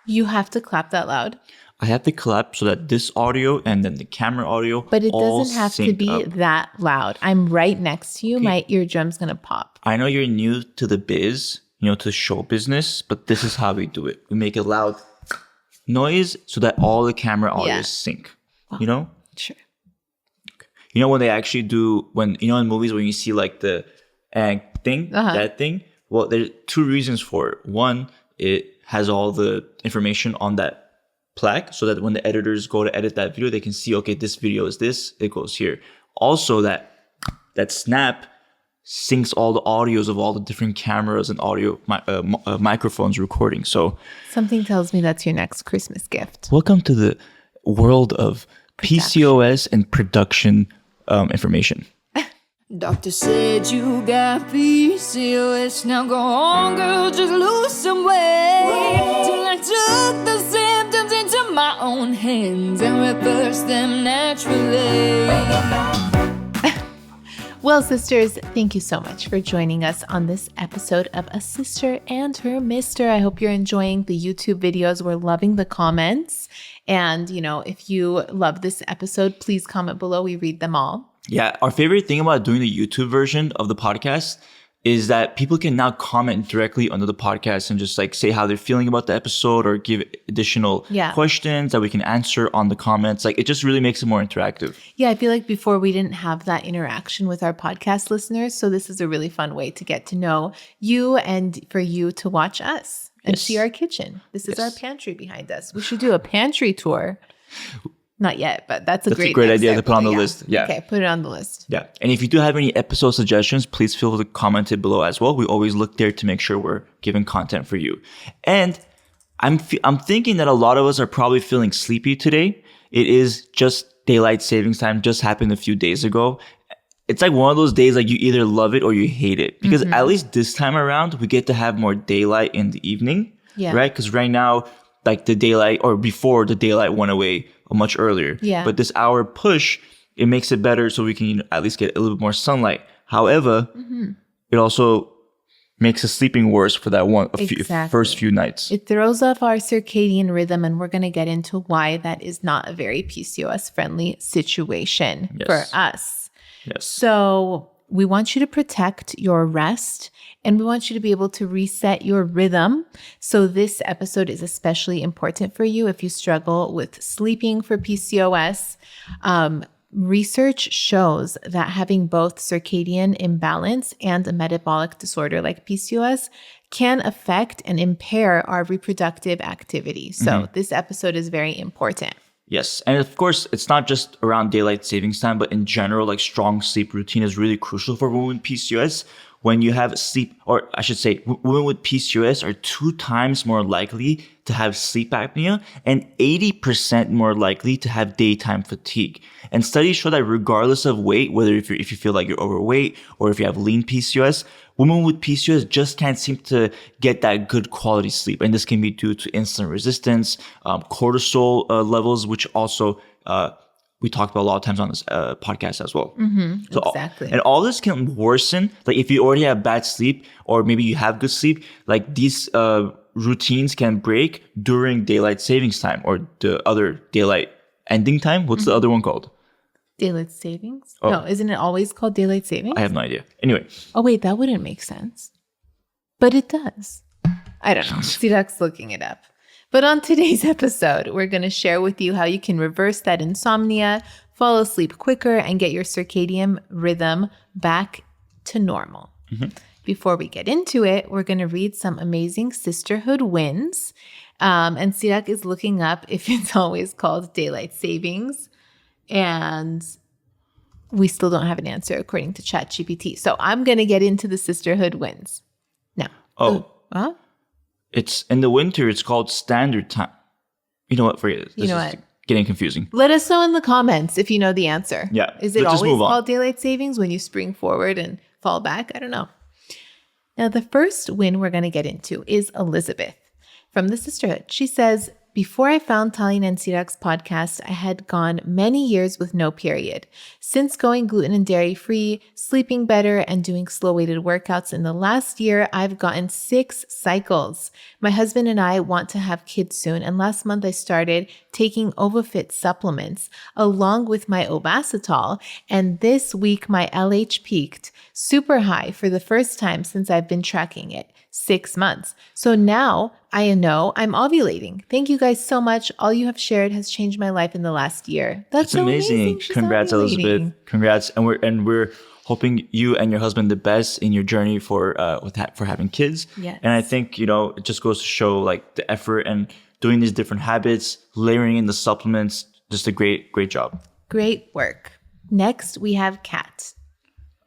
You have to clap that loud. I have to clap so that this audio and then the camera audio But it all doesn't have to sync be up. that loud. I'm right next to you. Okay. My eardrum's going to pop. I know you're new to the biz, to show business, but this is how we do it. We make a loud noise so that all the camera audio sync. Sure. When they actually do, in movies when you see like the thing, that thing, well, there's two reasons for it. One, it has all the information on that plaque so that when the editors go to edit that video, they can see, okay, this video is this, it goes here. Also, that snap syncs all the audios of all the different cameras and audio microphones recording. So something tells me that's your next Christmas gift. Welcome to the world of PCOS and production information. Doctor said you got PCOS. Now go on, girl, just lose some weight. Till I took the symptoms into my own hands and reversed them naturally. Well, sisters, thank you so much for joining us on this episode of A Sister and Her Mister. I hope you're enjoying the YouTube videos. We're loving the comments. And, if you love this episode, please comment below. We read them all. Yeah, our favorite thing about doing the YouTube version of the podcast is that people can now comment directly under the podcast and just like say how they're feeling about the episode or give additional questions that we can answer on the comments. Like it just really makes it more interactive. Yeah, I feel like before we didn't have that interaction with our podcast listeners. So this is a really fun way to get to know you and for you to watch us and see our kitchen. This is our pantry behind us. We should do a pantry tour. Not yet, but that's a great idea to put on the list. Yeah. Okay, put it on the list. Yeah. And if you do have any episode suggestions, please feel free to comment it below as well. We always look there to make sure we're giving content for you. And I'm thinking that a lot of us are probably feeling sleepy today. It is just daylight savings time, just happened a few days ago. It's like one of those days like you either love it or you hate it. Because at least this time around, we get to have more daylight in the evening. Yeah. Right? Because right now, like the daylight or before the daylight went away much earlier. Yeah. But this hour push, it makes it better so we can at least get a little bit more sunlight. However, it also makes the sleeping worse for that first few nights. It throws off our circadian rhythm, and we're going to get into why that is not a very PCOS friendly situation for us. Yes. So we want you to protect your rest, and we want you to be able to reset your rhythm. So this episode is especially important for you if you struggle with sleeping for PCOS. Research shows that having both circadian imbalance and a metabolic disorder like PCOS can affect and impair our reproductive activity. So this episode is very important. Yes. And of course, it's not just around daylight savings time, but in general, like strong sleep routine is really crucial for women with PCOS. When you have sleep, or I should say, women with PCOS are 2 times more likely to have sleep apnea and 80% more likely to have daytime fatigue. And studies show that regardless of weight, whether if you feel like you're overweight or if you have lean PCOS, women with PCOS just can't seem to get that good quality sleep. And this can be due to insulin resistance, cortisol levels, which also we talked about a lot of times on this podcast as well. So exactly. And all this can worsen. Like if you already have bad sleep or maybe you have good sleep, like these routines can break during daylight savings time or the other daylight ending time. What's the other one called? Daylight savings? Oh. No, isn't it always called daylight savings? I have no idea. Anyway. Oh, wait, that wouldn't make sense. But it does. I don't know. Sidak's looking it up. But on today's episode, we're going to share with you how you can reverse that insomnia, fall asleep quicker, and get your circadian rhythm back to normal. Before we get into it, we're going to read some amazing sisterhood wins. And Sidak is looking up if it's always called daylight savings. And we still don't have an answer according to ChatGPT. So I'm going to get into the sisterhood wins now. Huh? It's in the winter, it's called standard time. You know what? Forget it. You know what? Getting confusing. Let us know in the comments if you know the answer. Yeah. Is it always called daylight savings when you spring forward and fall back? I don't know. Now, the first win we're going to get into is Elizabeth from the Sisterhood. She says, Before I found Taline and Sirak's podcast, I had gone many years with no period. Since going gluten and dairy free, sleeping better, and doing slow weighted workouts in the last year, I've gotten 6 cycles. My husband and I want to have kids soon, and last month I started taking OvaFit supplements along with my Obasitol, and this week my LH peaked super high for the first time since I've been tracking it. 6 months. So now I know I'm ovulating. Thank you guys so much. All you have shared has changed my life in the last year. That's so amazing. Congrats, Elizabeth. Congrats. And we're hoping you and your husband the best in your journey for having kids. Yes. And I think, it just goes to show like the effort and doing these different habits, layering in the supplements, just a great job. Great work. Next, we have Kat.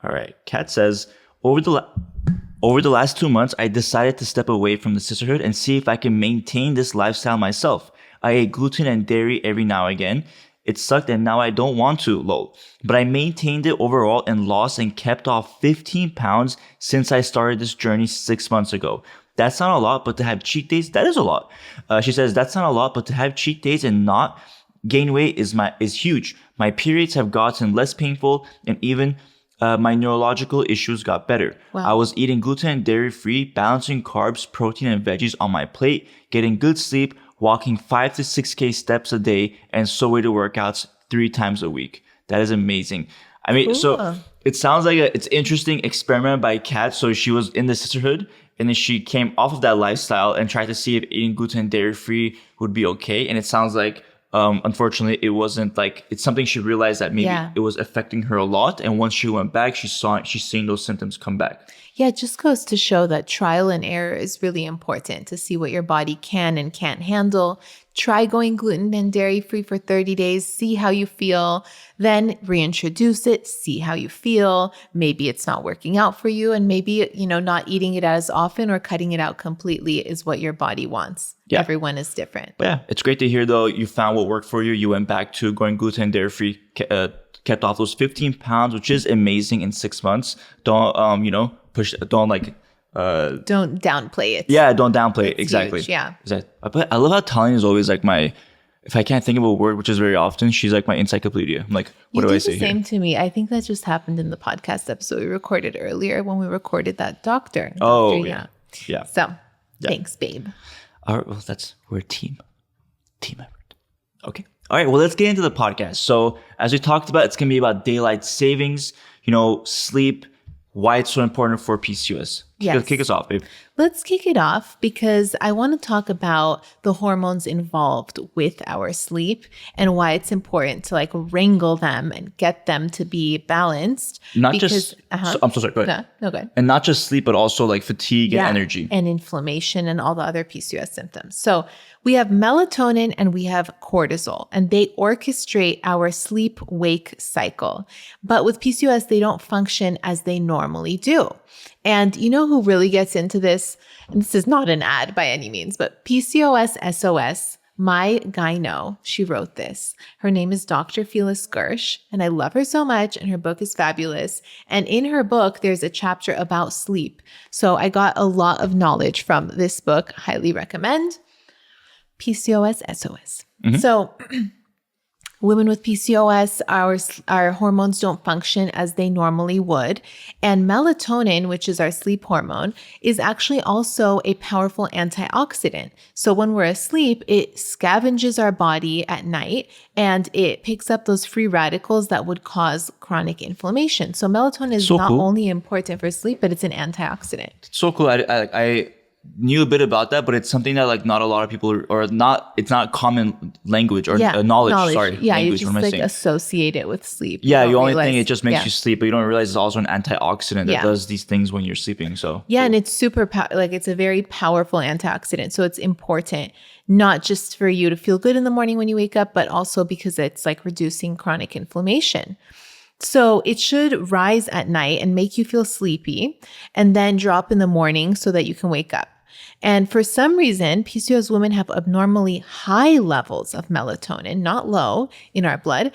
All right. Kat says, over the last 2 months, I decided to step away from the Sisterhood and see if I can maintain this lifestyle myself. I ate gluten and dairy every now and again. It sucked and now I don't want to, lol. But I maintained it overall and lost and kept off 15 pounds since I started this journey 6 months ago. That's not a lot, but to have cheat days, that is a lot. She says, that's not a lot, but to have cheat days and not gain weight is huge. My periods have gotten less painful and even my neurological issues got better. Wow. I was eating gluten and dairy free, balancing carbs, protein, and veggies on my plate, getting good sleep, walking 5 to 6K steps a day, and so weighted workouts 3 times a week. That is amazing. I mean, So it sounds like it's interesting experiment by Kat. So she was in the Sisterhood, and then she came off of that lifestyle and tried to see if eating gluten and dairy free would be okay. And it sounds like unfortunately, it wasn't like, it's something she realized that maybe it was affecting her a lot. And once she went back, she's seeing those symptoms come back. Yeah, it just goes to show that trial and error is really important to see what your body can and can't handle. Try going gluten and dairy free for 30 days, see how you feel, then reintroduce it, see how you feel. Maybe it's not working out for you, and maybe, not eating it as often or cutting it out completely is what your body wants. Yeah. Everyone is different. But yeah, it's great to hear though you found what worked for you. You went back to going gluten and dairy free, kept off those 15 pounds, which is amazing in 6 months. Don't, don't downplay it. Yeah, don't downplay it. Exactly. Huge, yeah. But I love how Taline is always like if I can't think of a word, which is very often, she's like my encyclopedia. I'm like, what do I say here? Same to me. I think that just happened in the podcast episode we recorded earlier when we recorded that doctor. Yeah. So, thanks, babe. All right, we're a team effort. Okay. All right, well, let's get into the podcast. So as we talked about, it's going to be about daylight savings, sleep, why it's so important for PCOS. Yes. Kick us off, babe. Let's kick it off because I want to talk about the hormones involved with our sleep and why it's important to wrangle them and get them to be balanced. I'm so sorry. Go ahead. No, go ahead. And not just sleep, but also fatigue and energy. And inflammation and all the other PCOS symptoms. So we have melatonin and we have cortisol, and they orchestrate our sleep-wake cycle. But with PCOS, they don't function as they normally do. And you know who really gets into this? And this is not an ad by any means, but PCOS SOS, my gyno, she wrote this. Her name is Dr. Felice Gersh, and I love her so much, and her book is fabulous. And in her book, there's a chapter about sleep. So I got a lot of knowledge from this book. Highly recommend. PCOS SOS. Mm-hmm. So women with PCOS, our hormones don't function as they normally would. And melatonin, which is our sleep hormone, is actually also a powerful antioxidant. So when we're asleep, it scavenges our body at night and it picks up those free radicals that would cause chronic inflammation. So melatonin is not only important for sleep, but it's an antioxidant. So cool. I knew a bit about that, but it's something that not a lot of people it's not common language or knowledge. Sorry. Yeah, language, you just associate it with sleep. Yeah, you only think it just makes you sleep, but you don't realize it's also an antioxidant that does these things when you're sleeping. So yeah, and it's super it's a very powerful antioxidant. So it's important not just for you to feel good in the morning when you wake up, but also because it's reducing chronic inflammation. So it should rise at night and make you feel sleepy and then drop in the morning so that you can wake up. And for some reason, PCOS women have abnormally high levels of melatonin, not low, in our blood,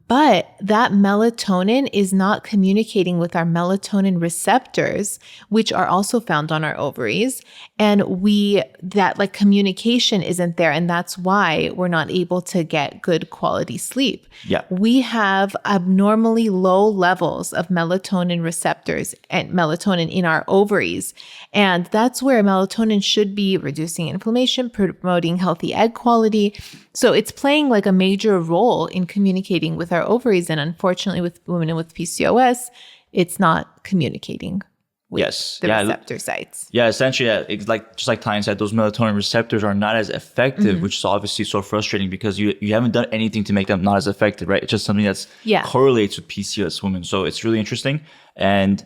but that melatonin is not communicating with our melatonin receptors, which are also found on our ovaries. And that like communication isn't there. And that's why we're not able to get good quality sleep. Yeah. We have abnormally low levels of melatonin receptors and melatonin in our ovaries. And that's where melatonin should be reducing inflammation, promoting healthy egg quality. So it's playing like a major role in communicating with our ovaries. And unfortunately, with women with PCOS, it's not communicating with the receptor sites. Yeah, essentially, it's like just like Tanya said, those melatonin receptors are not as effective, which is obviously so frustrating because you haven't done anything to make them not as effective, right? It's just something that's correlates with PCOS women. So it's really interesting. And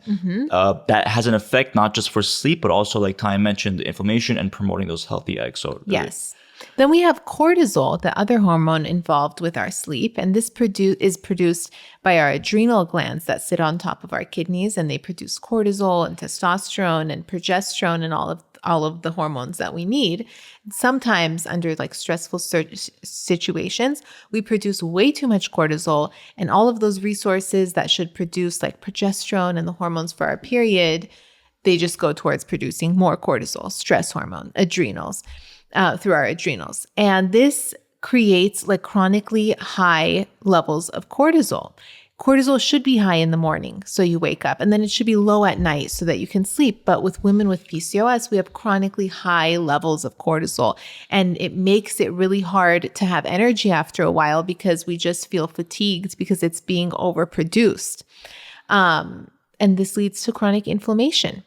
that has an effect not just for sleep, but also, like Tanya mentioned, the inflammation and promoting those healthy eggs. So yes. Then we have cortisol, the other hormone involved with our sleep. And this is produced by our adrenal glands that sit on top of our kidneys. And they produce cortisol and testosterone and progesterone and all of the hormones that we need. Sometimes under like stressful situations, we produce way too much cortisol, and all of those resources that should produce like progesterone and the hormones for our period, they just go towards producing more cortisol, stress hormone, adrenals. Through our adrenals. And this creates like chronically high levels of cortisol. Cortisol should be high in the morning, so you wake up, and then it should be low at night so that you can sleep. But with women with PCOS, we have chronically high levels of cortisol, and it makes it really hard to have energy after a while because we just feel fatigued because it's being overproduced. And this leads to chronic inflammation.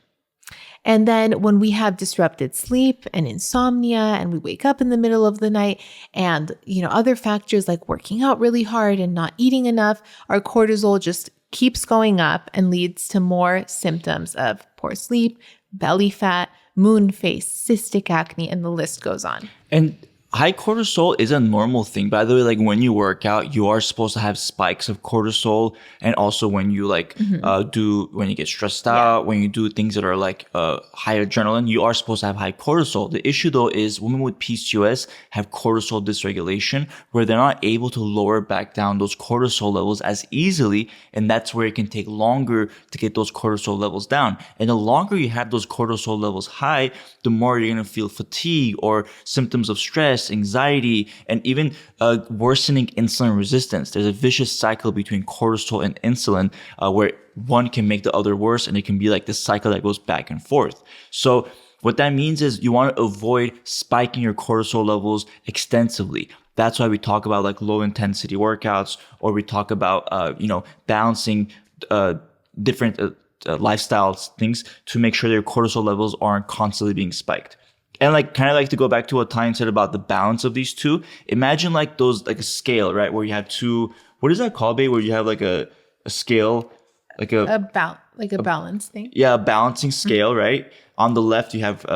And then when we have disrupted sleep and insomnia and we wake up in the middle of the night and, other factors like working out really hard and not eating enough, our cortisol just keeps going up and leads to more symptoms of poor sleep, belly fat, moon face, cystic acne, and the list goes on. And high cortisol is a normal thing, by the way. Like when you work out, you are supposed to have spikes of cortisol, and also when you when you get stressed out, when you do things that are like high adrenaline, you are supposed to have high cortisol. The issue though is women with PCOS have cortisol dysregulation, where they're not able to lower back down those cortisol levels as easily, and that's where it can take longer to get those cortisol levels down. And the longer you have those cortisol levels high, the more you're going to feel fatigue or symptoms of stress, anxiety, and even worsening insulin resistance. There's a vicious cycle between cortisol and insulin where one can make the other worse, and it can be like this cycle that goes back and forth. So what that means is you want to avoid spiking your cortisol levels extensively. That's why we talk about like low intensity workouts, or we talk about balancing different lifestyles, things to make sure that your cortisol levels aren't constantly being spiked. And kind of like to go back to what Tanya said about the balance of these two. Imagine like a scale, right? Where you have two, what is that called, babe? Where you have like a scale, like a balance thing. Yeah, a balancing scale, right? On the left, you have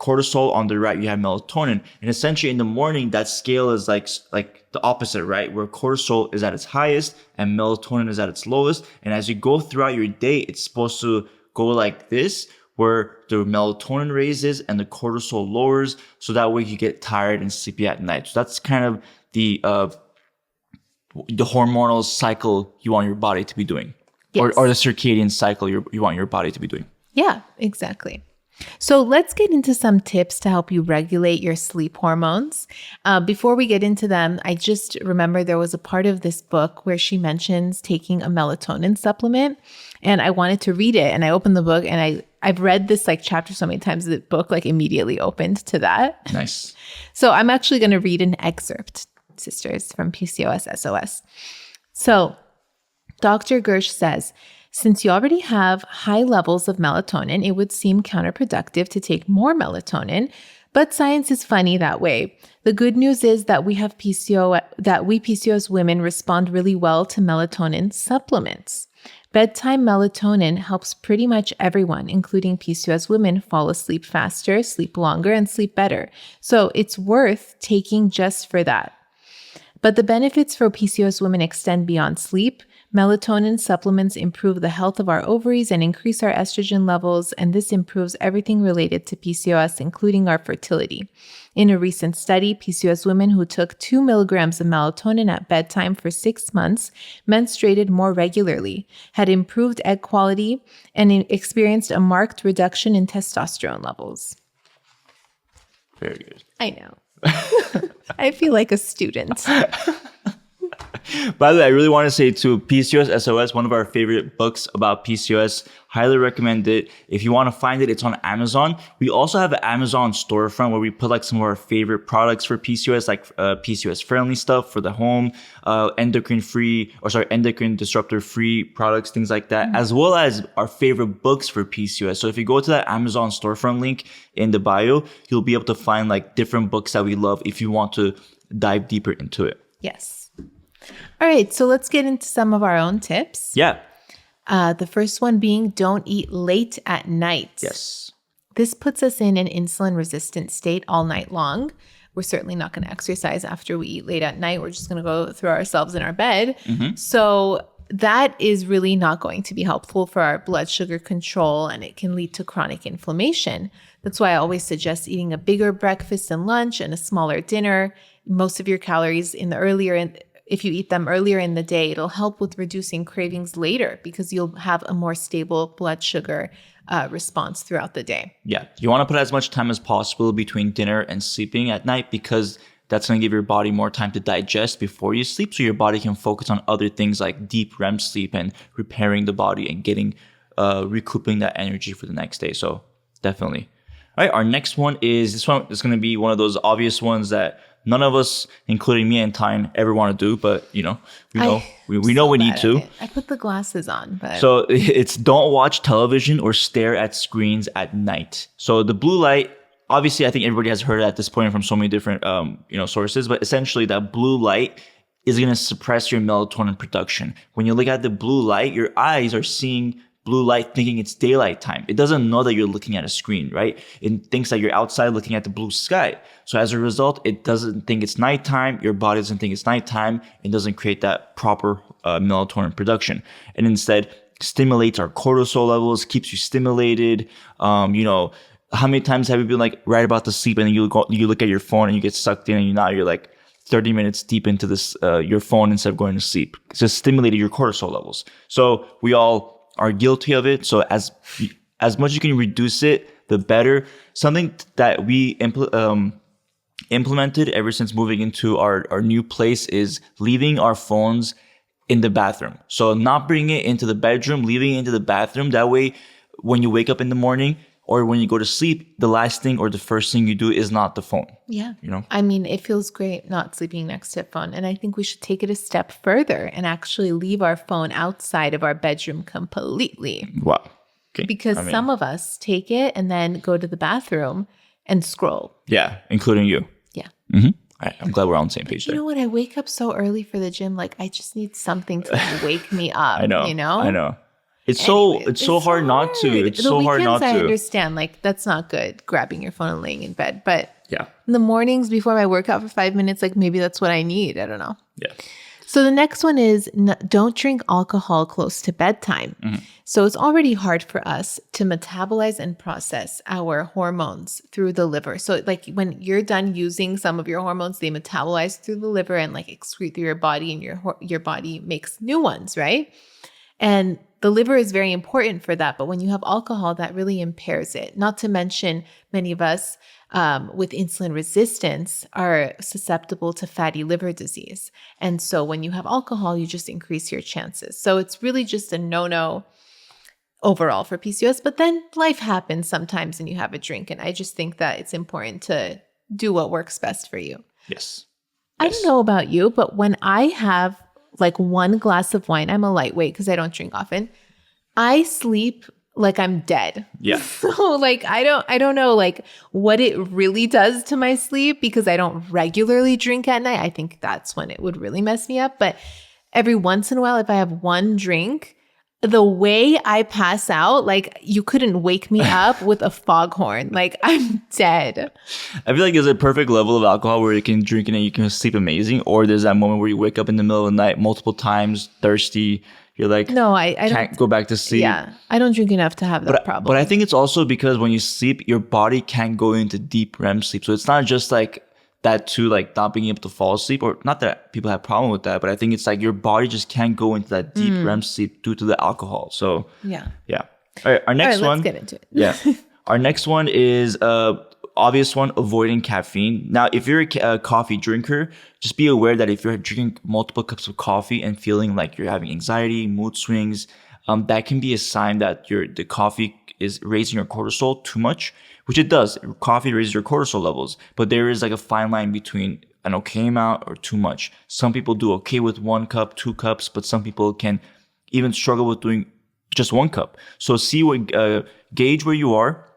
cortisol. On the right, you have melatonin. And essentially in the morning, that scale is like the opposite, right? Where cortisol is at its highest and melatonin is at its lowest. And as you go throughout your day, it's supposed to go like this, where the melatonin raises and the cortisol lowers, so that way you get tired and sleepy at night. So that's kind of the hormonal cycle you want your body to be doing, or the circadian cycle you want your body to be doing. Yeah, exactly. So let's get into some tips to help you regulate your sleep hormones. Before we get into them, I just remember there was a part of this book where she mentions taking a melatonin supplement, and I wanted to read it. And I opened the book, and I've read this chapter so many times, the book immediately opened to that. Nice. So I'm actually going to read an excerpt, sisters, from PCOS SOS. So Dr. Gersh says, since you already have high levels of melatonin, it would seem counterproductive to take more melatonin, but science is funny that way. The good news is that we PCOS women respond really well to melatonin supplements. Bedtime melatonin helps pretty much everyone, including PCOS women, fall asleep faster, sleep longer, and sleep better. So it's worth taking just for that. But the benefits for PCOS women extend beyond sleep. Melatonin supplements improve the health of our ovaries and increase our estrogen levels, and this improves everything related to PCOS, including our fertility. In a recent study, PCOS women who took 2 milligrams of melatonin at bedtime for 6 months menstruated more regularly, had improved egg quality, and experienced a marked reduction in testosterone levels. Very good. I know. I feel like a student. By the way, I really want to say too, PCOS SOS, one of our favorite books about PCOS. Highly recommend it. If you want to find it, it's on Amazon. We also have an Amazon storefront where we put like some of our favorite products for PCOS, like PCOS friendly stuff for the home, endocrine disruptor free products, things like that, as well as our favorite books for PCOS. So if you go to that Amazon storefront link in the bio, you'll be able to find like different books that we love if you want to dive deeper into it. Yes. All right, so let's get into some of our own tips. Yeah. The first one being don't eat late at night. Yes. This puts us in an insulin-resistant state all night long. We're certainly not going to exercise after we eat late at night. We're just going to go throw ourselves in our bed. Mm-hmm. So that is really not going to be helpful for our blood sugar control, and it can lead to chronic inflammation. That's why I always suggest eating a bigger breakfast and lunch and a smaller dinner. Most of your calories if you eat them earlier in the day, it'll help with reducing cravings later because you'll have a more stable blood sugar response throughout the day. Yeah. You want to put as much time as possible between dinner and sleeping at night because that's going to give your body more time to digest before you sleep, so your body can focus on other things like deep REM sleep and repairing the body and getting recouping that energy for the next day. So definitely. All right. Our next one is this one is going to be one of those obvious ones that none of us, including me and Tyne, ever want to do, but we know we need to. I put the glasses on, but so it's don't watch television or stare at screens at night. So the blue light, obviously, I think everybody has heard it at this point from so many different sources, but essentially that blue light is going to suppress your melatonin production. When you look at the blue light, your eyes are seeing blue light thinking it's daylight time. It doesn't know that you're looking at a screen, right? It thinks that you're outside looking at the blue sky. So as a result, it doesn't think it's nighttime. Your body doesn't think it's nighttime. It doesn't create that proper melatonin production. And instead stimulates our cortisol levels, keeps you stimulated. How many times have you been like right about to sleep and then you look at your phone and you get sucked in and now you're like 30 minutes deep into this your phone instead of going to sleep? It's just stimulated your cortisol levels. So we all are guilty of it. So as much as you can reduce it, the better. Something that we implemented ever since moving into our new place is leaving our phones in the bathroom. So not bringing it into the bedroom, leaving it into the bathroom. That way, when you wake up in the morning or when you go to sleep, the last thing or the first thing you do is not the phone. Yeah. I mean, it feels great not sleeping next to a phone. And I think we should take it a step further and actually leave our phone outside of our bedroom completely. Wow. Okay. Because some of us take it and then go to the bathroom and scroll. Yeah, including you. Yeah. Mm-hmm. All right. I'm glad we're on the same page there. You know what? I wake up so early for the gym. Like, I just need something to wake me up. I know. I know. It's so hard not to. It's so hard not to. I understand. Like, that's not good, grabbing your phone and laying in bed. But yeah, in the mornings before my workout for 5 minutes, like maybe that's what I need. I don't know. Yeah. So the next one is don't drink alcohol close to bedtime. Mm-hmm. So it's already hard for us to metabolize and process our hormones through the liver. So like when you're done using some of your hormones, they metabolize through the liver and like excrete through your body, and your body makes new ones, right? And the liver is very important for that. But when you have alcohol, that really impairs it. Not to mention many of us with insulin resistance are susceptible to fatty liver disease. And so when you have alcohol, you just increase your chances. So it's really just a no-no overall for PCOS. But then life happens sometimes and you have a drink. And I just think that it's important to do what works best for you. Yes. I don't know about you, but when I have like one glass of wine, I'm a lightweight because I don't drink often, I sleep like I'm dead. Yeah. So like I don't know like what it really does to my sleep because I don't regularly drink at night. I think that's when it would really mess me up. But every once in a while, if I have one drink, the way I pass out, like you couldn't wake me up with a foghorn. Like I'm dead. I feel like there's a perfect level of alcohol where you can drink it and you can sleep amazing. Or there's that moment where you wake up in the middle of the night multiple times, thirsty. You're like, no, I can't don't go back to sleep. Yeah, I don't drink enough to have that problem. But I think it's also because when you sleep, your body can't go into deep REM sleep. So it's not just like that too, like not being able to fall asleep, or not that people have problem with that, but I think it's like your body just can't go into that deep REM sleep due to the alcohol. So yeah. All right, our next one. Let's get into it. Yeah, our next one is obvious one: avoiding caffeine. Now, if you're a coffee drinker, just be aware that if you're drinking multiple cups of coffee and feeling like you're having anxiety, mood swings, that can be a sign that the coffee is raising your cortisol too much. Which it does. Coffee raises your cortisol levels, but there is like a fine line between an okay amount or too much. Some people do okay with 1 cup, 2 cups, but some people can even struggle with doing just 1 cup. So gauge where you are,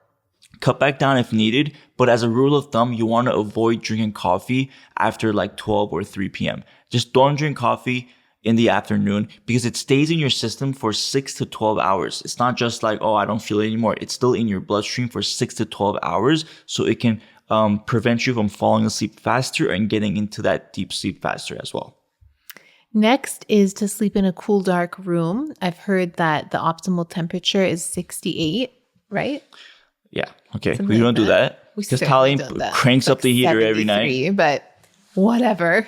cut back down if needed, but as a rule of thumb, you want to avoid drinking coffee after like 12 or 3 p.m. Just don't drink coffee in the afternoon because it stays in your system for 6 to 12 hours. It's not just like, oh, I don't feel it anymore. It's still in your bloodstream for 6 to 12 hours. So it can prevent you from falling asleep faster and getting into that deep sleep faster as well. Next is to sleep in a cool, dark room. I've heard that the optimal temperature is 68, right? Yeah. Okay. Something We don't like do that. Because Tali cranks up the heater every night. But whatever.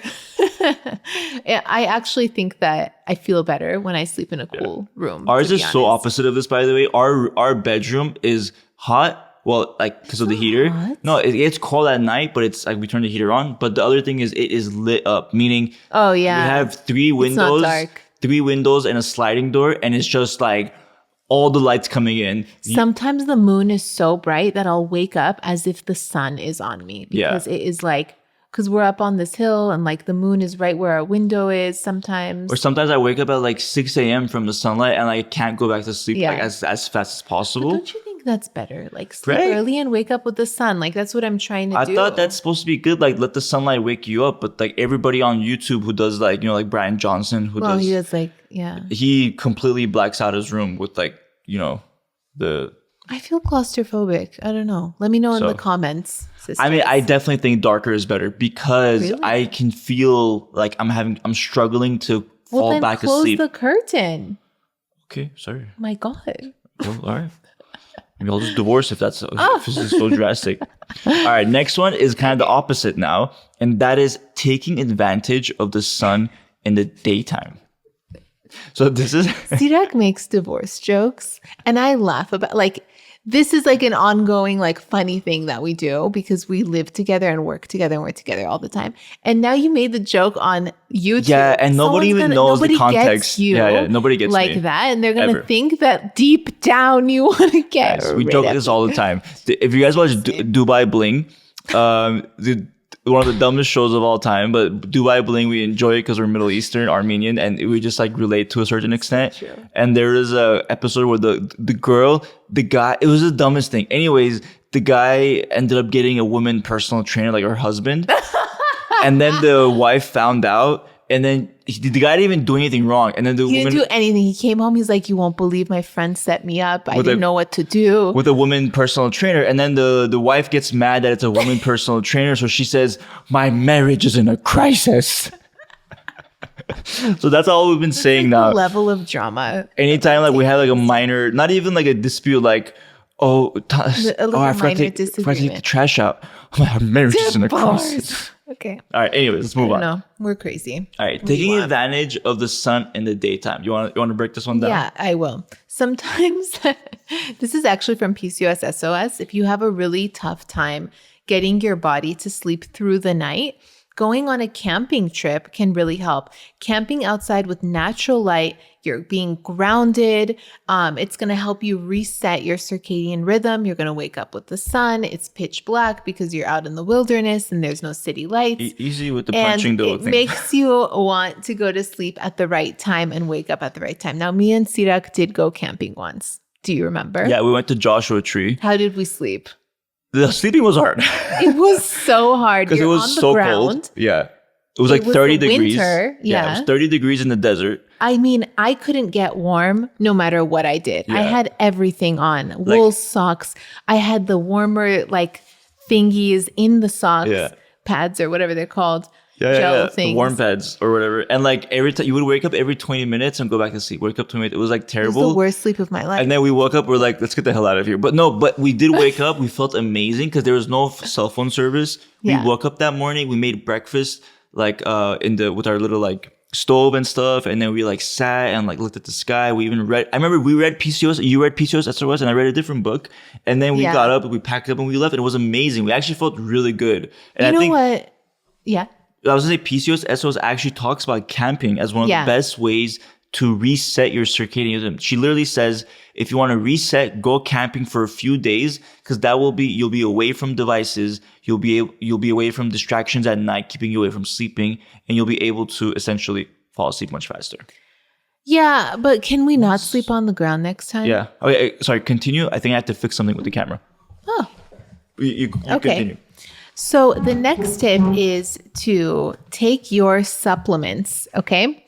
I actually think that I feel better when I sleep in a cool room. Ours is so opposite of this, by the way. Our bedroom is hot. Well, like because of the heater. Hot? No, it gets cold at night, but it's like we turn the heater on. But the other thing is it is lit up, meaning we have 3 windows, 3 windows and a sliding door, and it's just like all the lights coming in. Sometimes the moon is so bright that I'll wake up as if the sun is on me because it is like, because we're up on this hill and like the moon is right where our window is sometimes. Or sometimes I wake up at like 6 a.m. from the sunlight and I can't go back to sleep like as fast as possible. But don't you think that's better? Like sleep early and wake up with the sun. Like that's what I'm trying to do. I thought that's supposed to be good. Like let the sunlight wake you up. But like everybody on YouTube who does like, like Brian Johnson he does like, he completely blacks out his room with like, I feel claustrophobic. I don't know. Let me know in the comments. Sisters. I mean, I definitely think darker is better because I can feel like I'm struggling to fall back asleep. Close the curtain. Okay, sorry. My God. Well, all right. Maybe I'll just divorce if this is so drastic. All right, next one is kind of the opposite now, and that is taking advantage of the sun in the daytime. So this is Sirak makes divorce jokes, and I laugh about this is like an ongoing funny thing that we do because we live together and work together and we're together all the time. And now you made the joke on YouTube. Yeah, and nobody even knows the context. Nobody gets like me. that, and they're gonna think that deep down you want to get. Yes, we joke this all the time. If you guys watch Dubai Bling, one of the dumbest shows of all time, but Dubai Bling, we enjoy it because we're Middle Eastern, Armenian, and we just relate to a certain extent. True. And there is a episode where the guy, it was the dumbest thing. Anyways, the guy ended up getting a woman personal trainer, like her husband. And then the wife found out, and then the guy didn't even do anything wrong. And then he didn't do anything. He came home. He's like, "You won't believe my friend set me up. I didn't know what to do." With a woman personal trainer. And then the wife gets mad that it's a woman personal trainer. So she says, "My marriage is in a crisis." So that's all we've been saying now. The level of drama. Anytime we have a minor, not even a dispute, I forgot to take the trash out. My marriage is in a crisis. Okay. All right. Anyways, let's move on. No, we're crazy. All right. Taking advantage of the sun in the daytime. You want to break this one down? Yeah, I will. Sometimes this is actually from PCOS SOS. If you have a really tough time getting your body to sleep through the night, going on a camping trip can really help. Camping outside with natural light, you're being grounded. It's going to help you reset your circadian rhythm. You're going to wake up with the sun. It's pitch black because you're out in the wilderness and there's no city lights. Easy with the punching though. It makes you want to go to sleep at the right time and wake up at the right time. Now, me and Sirak did go camping once. Do you remember? Yeah, we went to Joshua Tree. How did we sleep? The sleeping was hard. It was so hard because it was on the so ground. cold. Yeah. It was like 30 the degrees. winter, It was 30 degrees in the desert. I mean, I couldn't get warm no matter what I did. I had everything on. Wool socks. I had the warmer like thingies in the socks, pads or whatever they're called. Gel things. The warm pads or whatever. And like every time you would wake up every 20 minutes and go back to sleep. Wake up 20 minutes. It was like terrible. It was the worst sleep of my life. And then we woke up, we're like, let's get the hell out of here. But we did wake up. We felt amazing because there was no cell phone service. We woke up that morning. We made breakfast like with our little like stove and stuff. And then we like sat and like looked at the sky. We even read, I remember we read PCOS. You read PCOS SOS and I read a different book. And then we got up, we packed up and we left. And it was amazing. We actually felt really good. And you know what? Yeah. I was going to say PCOS SOS actually talks about camping as one of the best ways to reset your circadian rhythm. She literally says, if you want to reset, go camping for a few days because you'll be away from devices. You'll be away from distractions at night, keeping you away from sleeping, and you'll be able to essentially fall asleep much faster. Yeah, but can we not sleep on the ground next time? Yeah. Okay, sorry, continue. I think I have to fix something with the camera. Oh. You continue. So the next tip is to take your supplements, okay?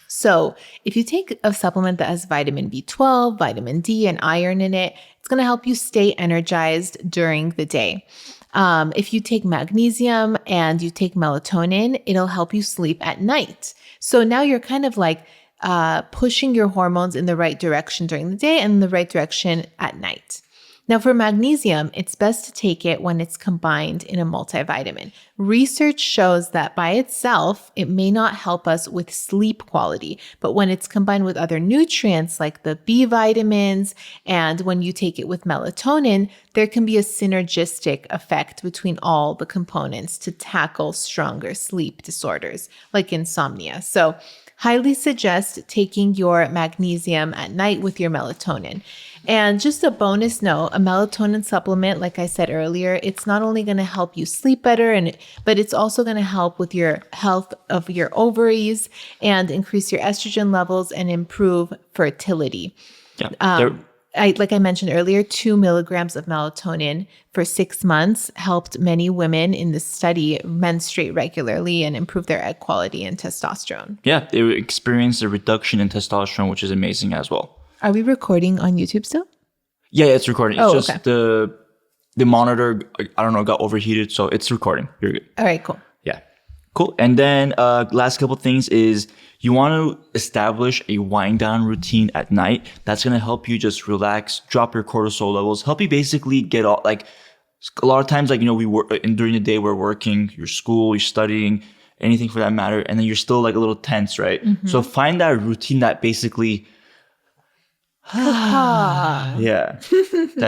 So if you take a supplement that has vitamin B12, vitamin D, and iron in it, it's going to help you stay energized during the day. If you take magnesium and you take melatonin, it'll help you sleep at night. So now you're kind of like pushing your hormones in the right direction during the day and the right direction at night. Now, for magnesium, it's best to take it when it's combined in a multivitamin. Research shows that by itself, it may not help us with sleep quality, but when it's combined with other nutrients like the B vitamins, and when you take it with melatonin, there can be a synergistic effect between all the components to tackle stronger sleep disorders like insomnia. So, highly suggest taking your magnesium at night with your melatonin. And just a bonus note, a melatonin supplement, like I said earlier, it's not only going to help you sleep better, but it's also going to help with your health of your ovaries and increase your estrogen levels and improve fertility. Yeah. Like I mentioned earlier, 2 milligrams of melatonin for 6 months helped many women in the study menstruate regularly and improve their egg quality and testosterone. Yeah, they experienced a reduction in testosterone, which is amazing as well. Are we recording on YouTube still? Yeah, it's recording. It's just okay. the monitor, I don't know, got overheated, so it's recording. You're good. All right, cool. Yeah. Cool. And then last couple things is you want to establish a wind down routine at night. That's going to help you just relax, drop your cortisol levels, help you basically get all like a lot of times, like, you know, we work during the day, we're working, your school, you're studying, anything for that matter. And then you're still like a little tense, right? Mm-hmm. So find that routine that basically, that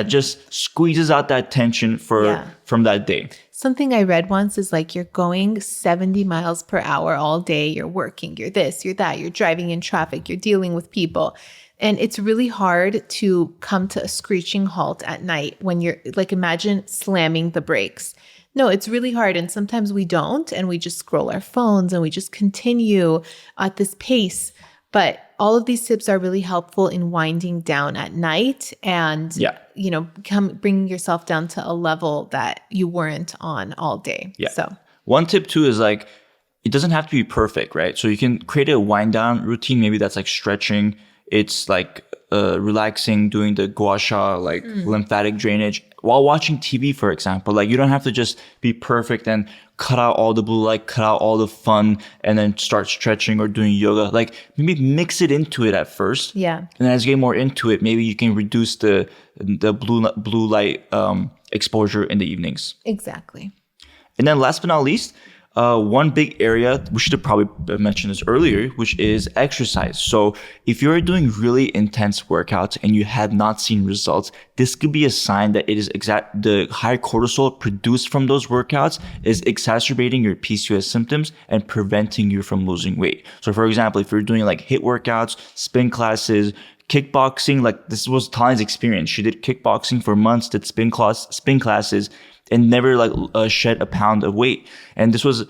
just squeezes out that tension from that day. Something I read once is like you're going 70 miles per hour all day. You're working, you're this, you're that, you're driving in traffic, you're dealing with people. And it's really hard to come to a screeching halt at night when you're like, imagine slamming the brakes. No, it's really hard. And sometimes we don't, and we just scroll our phones and we just continue at this pace. But all of these tips are really helpful in winding down at night and, you know, bringing yourself down to a level that you weren't on all day. Yeah. So one tip too is like, it doesn't have to be perfect, right? So you can create a wind down routine. Maybe that's like stretching. It's like relaxing, doing the gua sha, like lymphatic drainage while watching TV, for example. Like you don't have to just be perfect and cut out all the blue light, cut out all the fun, and then start stretching or doing yoga. Like maybe mix it into it at first. Yeah. And then as you get more into it, maybe you can reduce the blue light exposure in the evenings. Exactly. And then last but not least, one big area, we should have probably mentioned this earlier, which is exercise. So if you're doing really intense workouts and you have not seen results, this could be a sign that it is the high cortisol produced from those workouts is exacerbating your PCOS symptoms and preventing you from losing weight. So for example, if you're doing like HIIT workouts, spin classes, kickboxing, like this was Tali's experience. She did kickboxing for months, did spin classes, and never like shed a pound of weight. And this was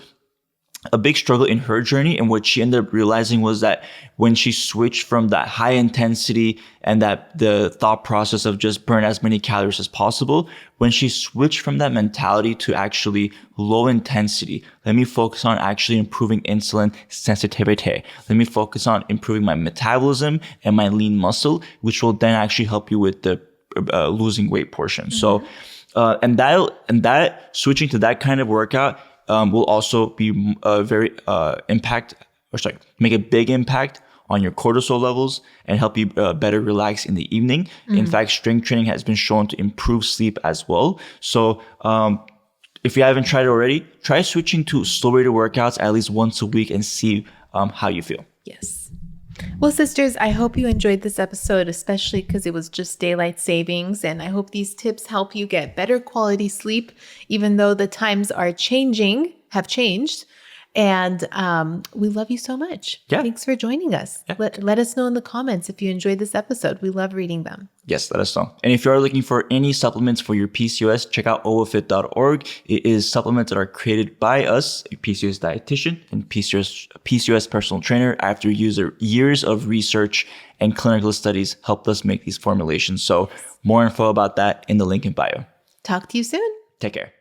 a big struggle in her journey, and what she ended up realizing was that when she switched from that high intensity and that the thought process of just burn as many calories as possible, when she switched from that mentality to actually low intensity, let me focus on actually improving insulin sensitivity. Let me focus on improving my metabolism and my lean muscle, which will then actually help you with the losing weight portion. So, and that switching to that kind of workout will also be make a big impact on your cortisol levels and help you better relax in the evening. In fact, strength training has been shown to improve sleep as well. So if you haven't tried it already, try switching to slow rated workouts at least once a week and see how you feel. Yes. Well, sisters, I hope you enjoyed this episode, especially because it was just daylight savings. And I hope these tips help you get better quality sleep, even though the times have changed. And we love you so much. Yeah. Thanks for joining us. Yeah. Let us know in the comments if you enjoyed this episode. We love reading them. Yes, let us know. And if you are looking for any supplements for your PCOS, check out ovafit.org. It is supplements that are created by us, a PCOS dietitian and PCOS personal trainer, after years of research and clinical studies helped us make these formulations. So more info about that in the link in bio. Talk to you soon. Take care.